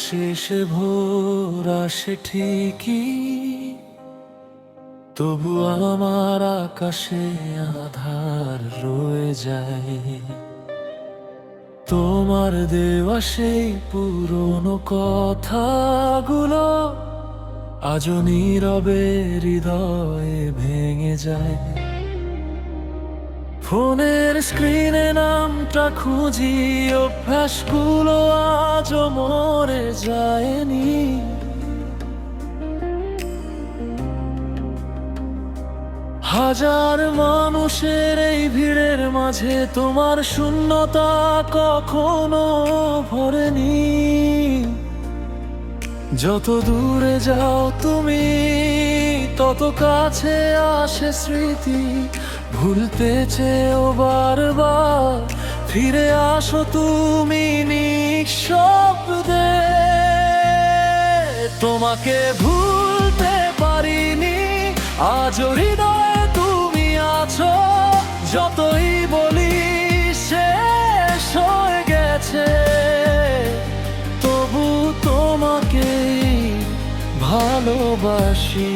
শেষে ভোর আসে ঠিকই, তবু আমার আকাশে আধার রয়ে যায়। তোমার দেওয়া সেই পুরনো কথাগুলো আজও নীরবে হৃদয়ে ভেঙে যায়। ফোনের স্ক্রিনে নামটা খুঁজি, অভ্যাসগুলো আজও মরে যায়নি। হাজার মানুষের এই ভিড়ের মাঝে তোমার শূন্যতা কখনো ভরেনি। যত দূরে যাও তুমি, তত কাছে আসে স্মৃতি। ভুলতে চেয়েও বারবার ফিরে আসো তুমি নিঃশব্দে। তোমাকে ভুলতে পারিনি, আজও হৃদয়ে তুমি আছো। যতই বলি শেষ হয়ে গেছে, তবু তোমাকেই ভালোবাসি।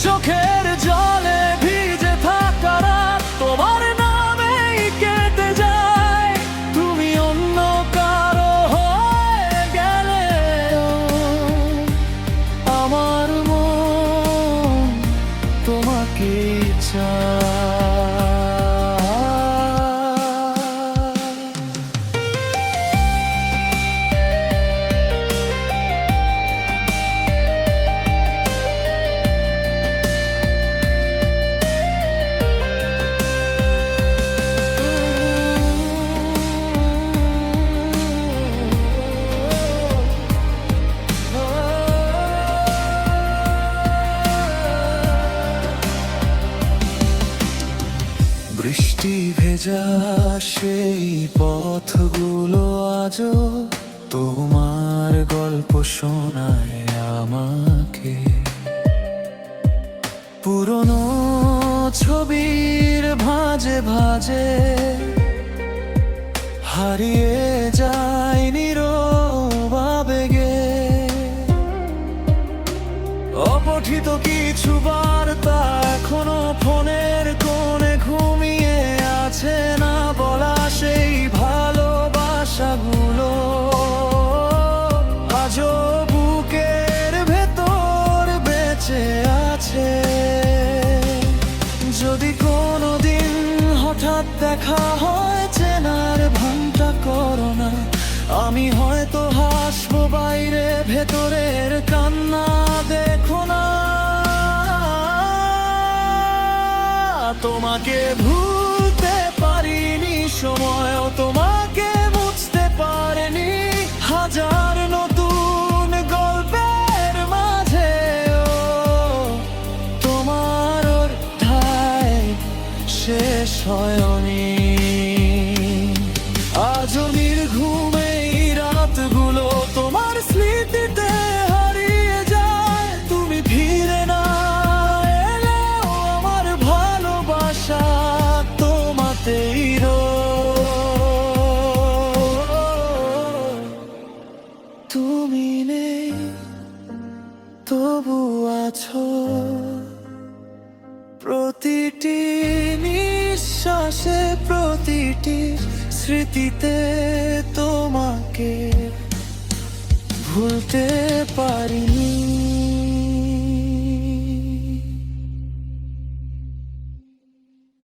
চোখের জলে ভিজে থাকা রাত তোমার নামেই কেটে যায়। তুমি অন্য কারো হয়ে গেলে আমার মন তোমাকেই চায়। বৃষ্টি ভেজা সেই পথগুলো আজও তোমার গল্প শোনায় আমাকে। পুরনো ছবির ভাঁজে ভাঁজে হারিয়ে যায় নীরব আবেগে। অপঠিত কিছু বার্তা এখনো ফোনের কোণে ঘুমিয়ে আছে, না বলা সেই ভালোবাসাগুলো আজও বুকের ভেতর বেঁচে আছে। যদি কোনোদিন হঠাৎ দেখা হয়, চেনার ভানটা করো না। আমি হয়তো হাসবো বাইরে, ভেতরের কান্না দেখো না। তোমাকে ভুলতে পারিনি, সময়ও তোমাকে বুঝতে পারেনি। হাজার নতুন গল্পের মাঝেও তোমার অধ্যায় শেষ হয়নি। আজও নির্ঘুম এই রাতগুলো তোমার স্মৃতিতে হারিয়ে যায়। তুমি ফিরে না এলেও আমার ভালোবাসা তোমাতেই তুমি নেই, তবু আছো প্রতিটি নিঃশ্বাসে, প্রতিটি স্মৃতিতে। তোমাকে ভুলতে পারিনি।